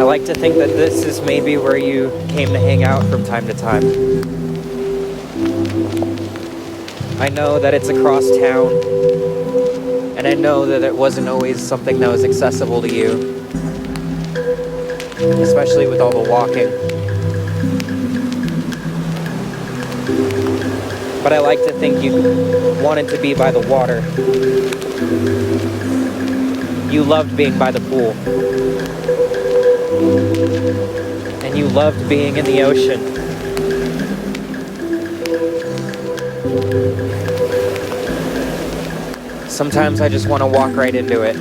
like to think that this is maybe where you came to hang out from time to time. I know that it's across town, and I know that it wasn't always something that was accessible to you, especially with all the walking. But I like to think you wanted to be by the water. You loved being by the pool. And you loved being in the ocean. Sometimes I just want to walk right into it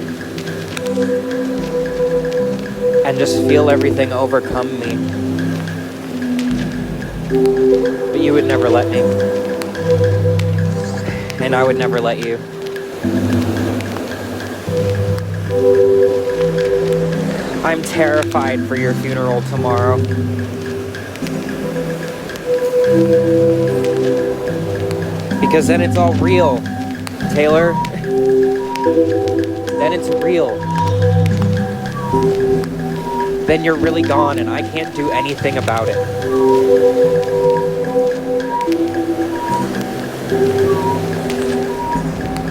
and just feel everything overcome me. But you would never let me. And I would never let you. I'm terrified for your funeral tomorrow. Because then it's all real, Teighlor. Then it's real. Then you're really gone and I can't do anything about it.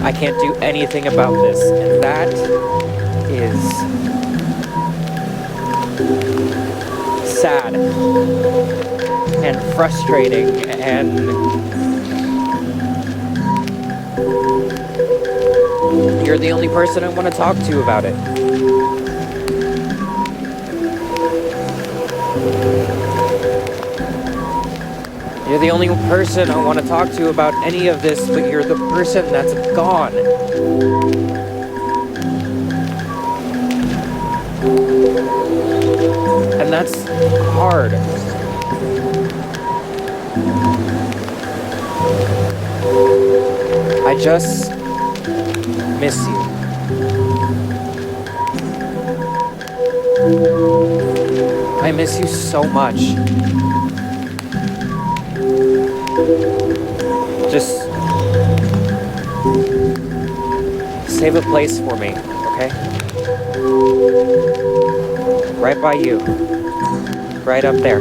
I can't do anything about this, and that is sad and frustrating, and you're the only person I want to talk to about it. You're the only person I want to talk to about any of this, but you're the person that's gone. And that's hard. I just miss you. I miss you so much. Just save a place for me, okay? Right by you. Right up there.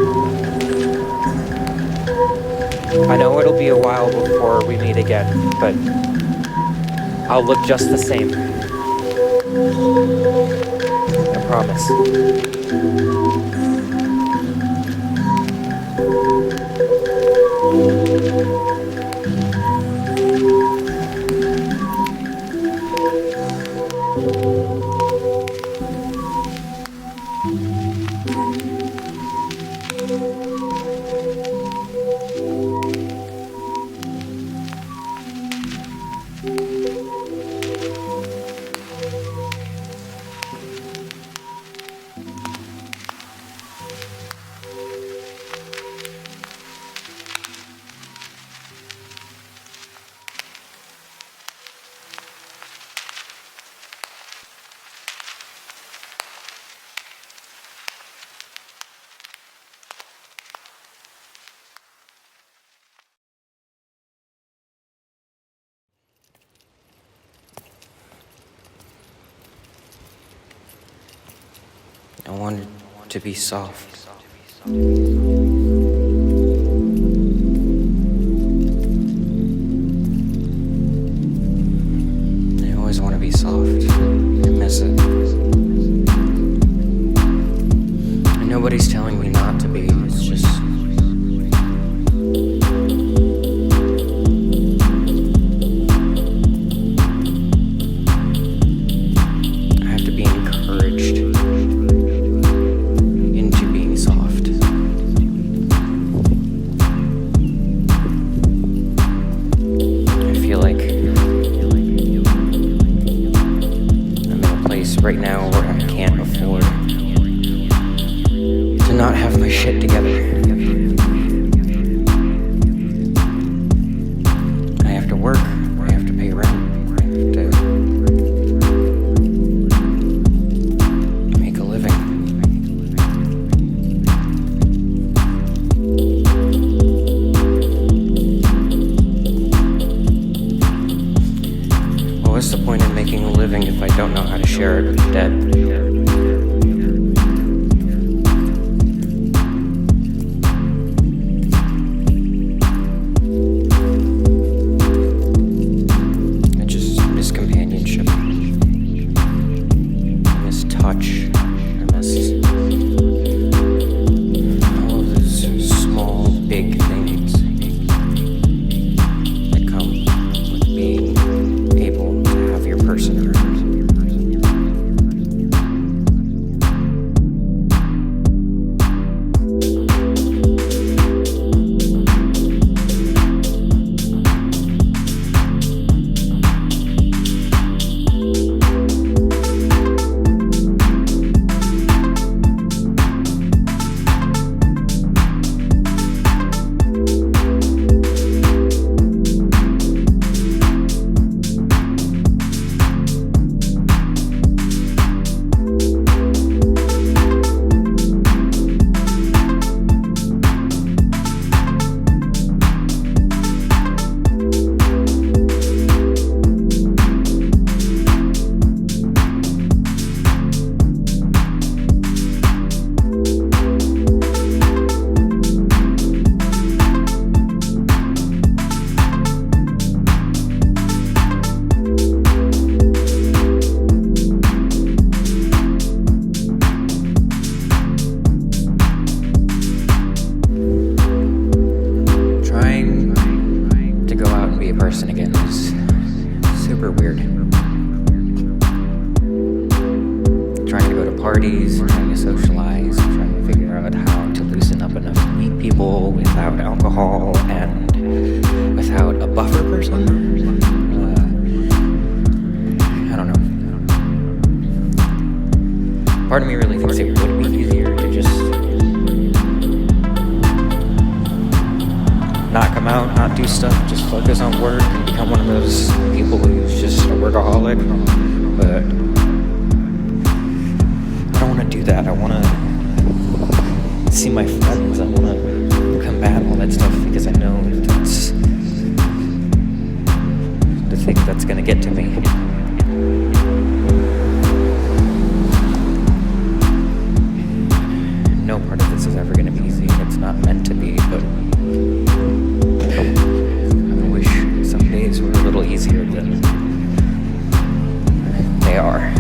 I know it'll be a while before we meet again, but I'll look just the same. I promise. I wanted to be soft. I always want to be soft. I miss it. And nobody's telling me not to be. It's just I have to be encouraged into being soft. I feel like I'm in a place right now where I can't afford to not have my shit together. I have to work, I have to pay rent, I have to make a living. Well, what's the point in making a living if I don't know how to share it with the dead? parties, trying to socialize, trying to figure out how to loosen up enough to meet people without alcohol and without a buffer person. I don't know. Part of me really thinks it would be easier to just not come out, not do stuff, just focus on work and become one of those people who's just a workaholic. But I don't want to do that. I want to see my friends. I want to combat all that stuff because I know that's the thing that's going to get to me. No part of this is ever going to be easy. It's not meant to be, but I wish some days were a little easier than they are.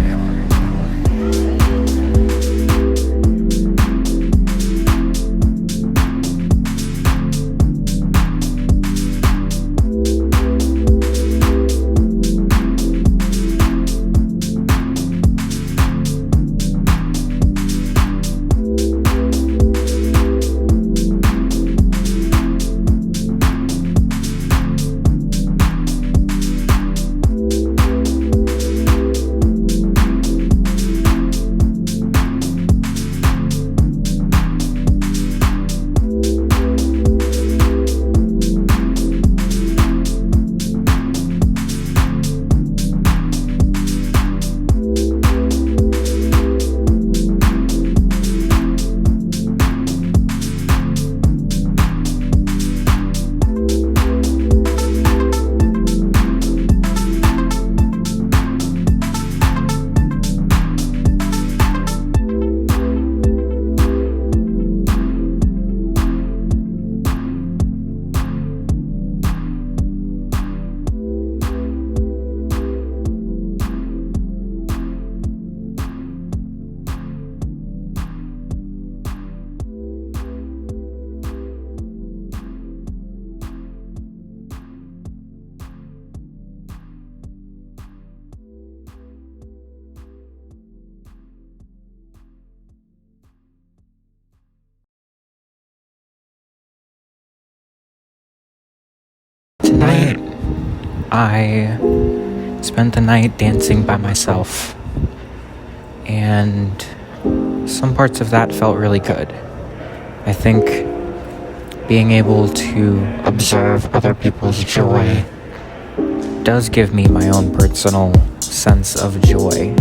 Tonight, I spent the night dancing by myself, and some parts of that felt really good. I think being able to observe other people's joy does give me my own personal sense of joy.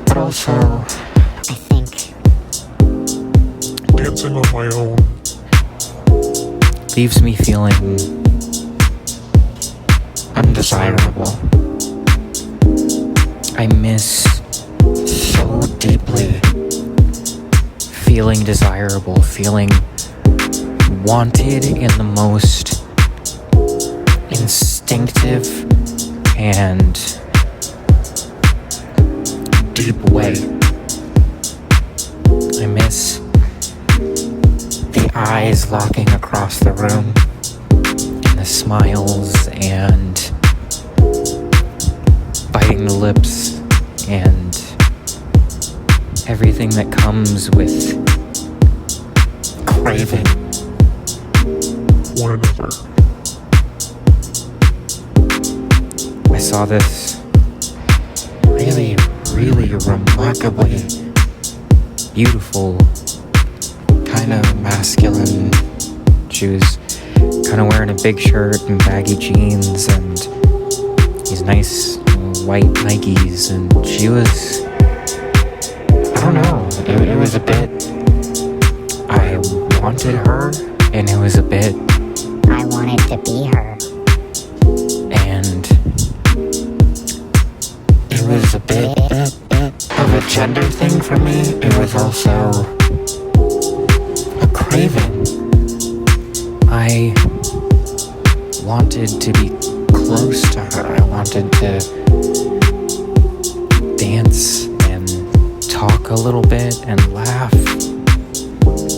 But also, I think dancing on my own leaves me feeling undesirable. I miss so deeply feeling desirable, feeling wanted in the most instinctive and deep way. I miss the eyes locking across the room, and the smiles, and biting the lips, and everything that comes with craving one another. I saw this really, really remarkably beautiful, kind of masculine. She was kind of wearing a big shirt and baggy jeans and these nice white Nikes, and she was, I don't know, it was a bit, I wanted her, and it was a bit, I wanted to be her, and it was a bit of a gender thing for me. It was also a craving. I wanted to be close to her. I wanted to dance and talk a little bit and laugh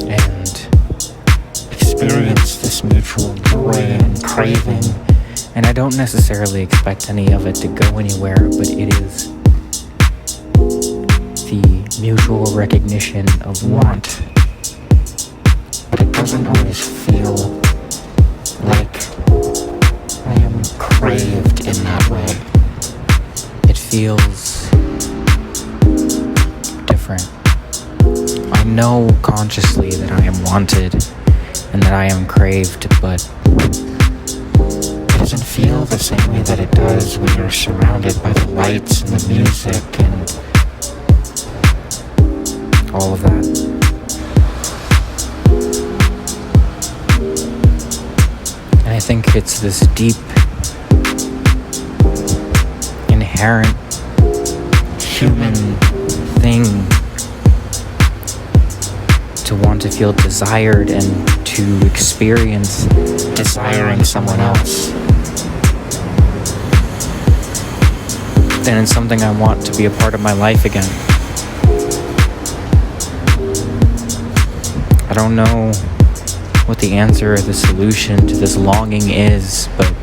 and experience this mutual joy and craving. And I don't necessarily expect any of it to go anywhere, but it is mutual recognition of want, but it doesn't always feel like I am craved in that way. It feels different. I know consciously that I am wanted and that I am craved, but it doesn't feel the same way that it does when you're surrounded by the lights and the music and all of that. And I think it's this deep, inherent human thing to want to feel desired and to experience desiring someone else. And it's something I want to be a part of my life again. I don't know what the answer or the solution to this longing is, but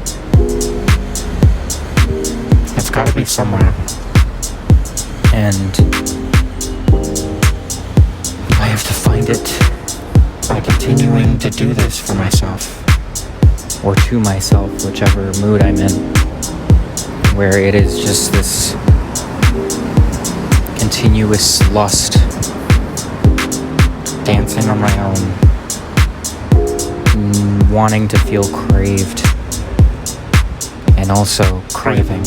it's gotta be somewhere. And I have to find it by continuing to do this for myself, or to myself, whichever mood I'm in, where it is just this continuous lust, dancing on my own, wanting to feel craved, and also craving.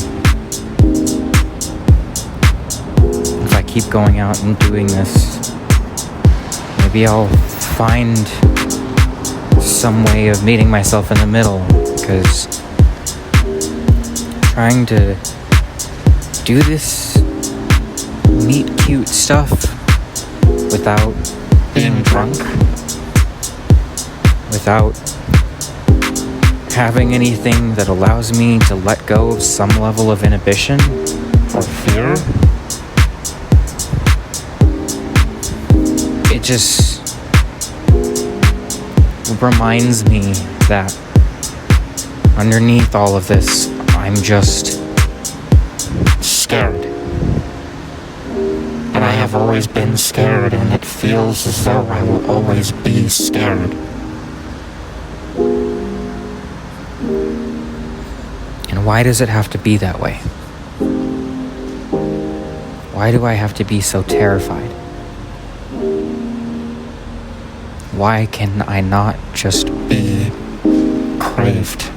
If I keep going out and doing this, maybe I'll find some way of meeting myself in the middle, because trying to do this meet cute stuff without being drunk, without having anything that allows me to let go of some level of inhibition or fear, it just reminds me that underneath all of this, I'm just scared. And I have always been scared, and it feels as though I will always be scared. And why does it have to be that way? Why do I have to be so terrified? Why can I not just be craved?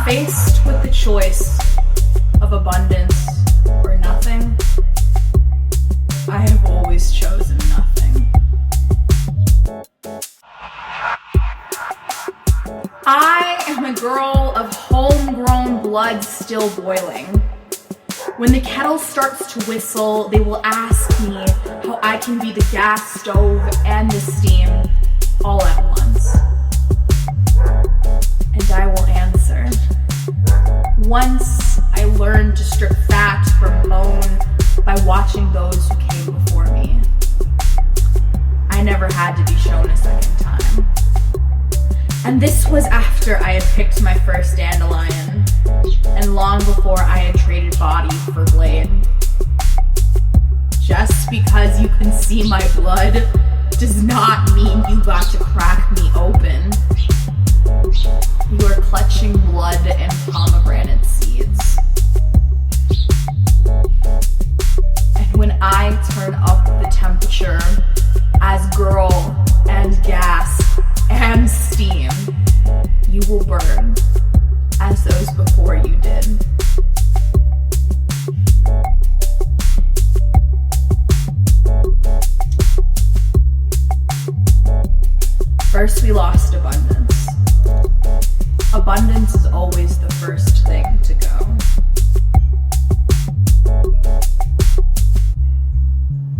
Faced with the choice of abundance or nothing, I have always chosen nothing. I am a girl of homegrown blood still boiling. When the kettle starts to whistle, they will ask me how I can be the gas stove and the steam all at once. And I will answer. Once I learned to strip fat from bone by watching those who came before me. I never had to be shown a second time. And this was after I had picked my first dandelion, and long before I had traded body for blade. Just because you can see my blood does not mean you got to crack me open. You are clutching blood and pomegranate seeds. And when I turn up the temperature as girl and gas and First, we lost abundance. Abundance is always the first thing to go.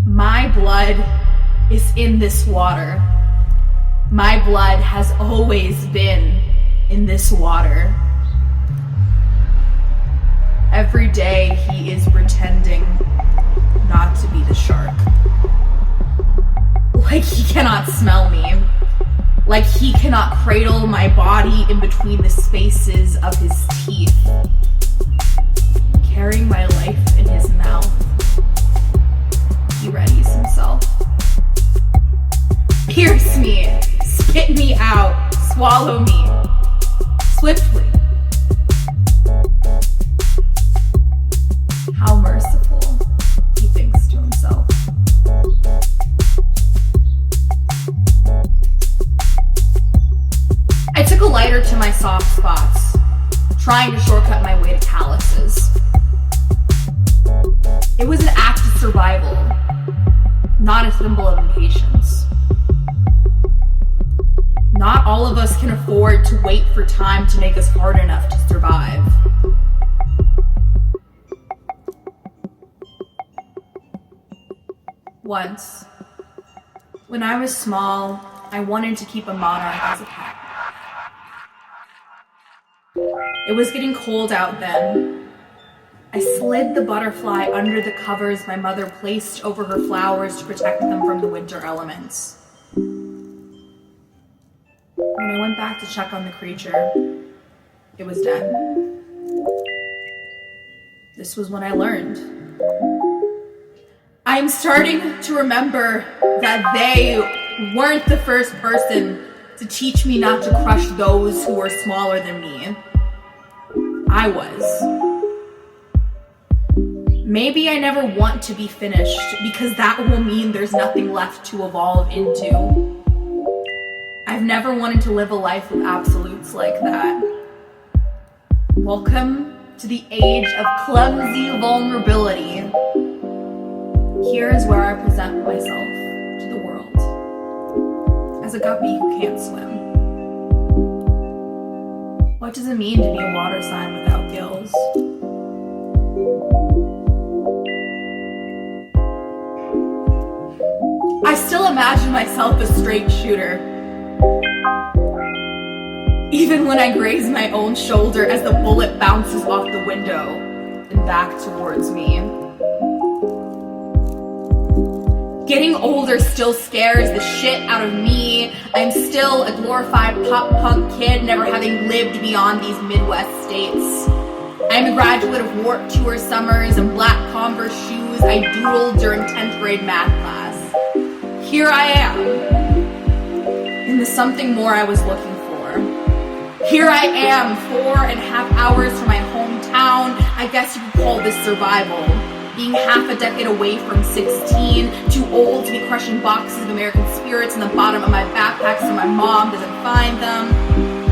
My blood is in this water. My blood has always been in this water. Every day he is pretending not to be the shark. Like he cannot smell me. Like he cannot cradle my body in between the spaces of his teeth. Carrying my life in his mouth, he readies himself. Pierce me, spit me out, swallow me, swiftly. How merciful, he thinks to himself. I took a lighter to my soft spots, trying to shortcut my way to calluses. It was an act of survival, not a symbol of impatience. Not all of us can afford to wait for time to make us hard enough to survive. Once, when I was small, I wanted to keep a monarch as a pet. It was getting cold out then. I slid the butterfly under the covers my mother placed over her flowers to protect them from the winter elements. When I went back to check on the creature, it was dead. This was when I learned. I'm starting to remember that they weren't the first person to teach me not to crush those who were smaller than me. I was. Maybe I never want to be finished because that will mean there's nothing left to evolve into. I've never wanted to live a life with absolutes like that. Welcome to the age of clumsy vulnerability. Here is where I present myself to the world as a guppy who can't swim. What does it mean to be a water sign without gills? I still imagine myself a straight shooter, even when I graze my own shoulder as the bullet bounces off the window and back towards me. Getting older still scares the shit out of me. I'm still a glorified pop punk kid, never having lived beyond these Midwest states. I'm a graduate of Warped Tour summers and black Converse shoes I doodled during 10th grade math class. Here I am, in the something more I was looking for. Here I am, 4.5 hours from my hometown. I guess you could call this survival. Being half a decade away from 16, too old to be crushing boxes of American spirits in the bottom of my backpack so my mom doesn't find them,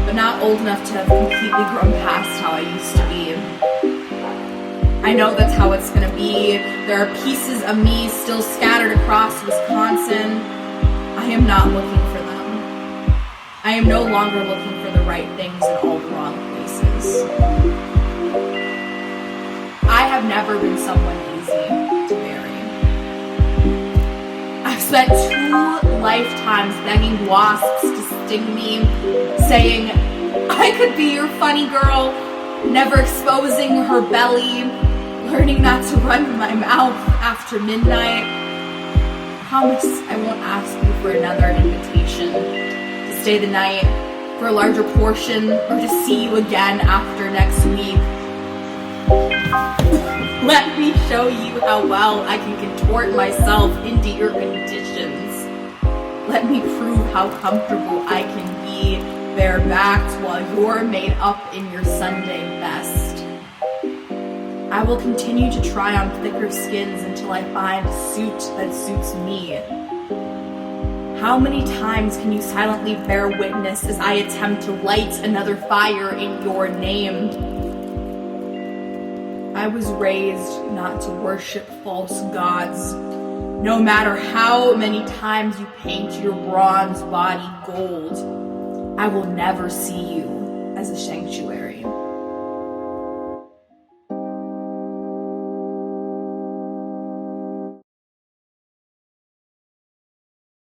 but not old enough to have completely grown past how I used to be. I know that's how it's gonna be. There are pieces of me still scattered across Wisconsin. I am not looking for them. I am no longer looking for the right things in all the wrong places. I have never been someone easy to marry. I've spent 2 lifetimes begging wasps to sting me, saying, I could be your funny girl, never exposing her belly, learning not to run my mouth after midnight. Promise I won't ask you for another invitation to stay the night, for a larger portion, or to see you again after next week. Let me show you how well I can contort myself into your conditions. Let me prove how comfortable I can be barebacked while you're made up in your Sunday best. I will continue to try on thicker skins until I find a suit that suits me. How many times can you silently bear witness as I attempt to light another fire in your name? I was raised not to worship false gods, No matter how many times you paint your bronze body gold, I will never see you as a sanctuary.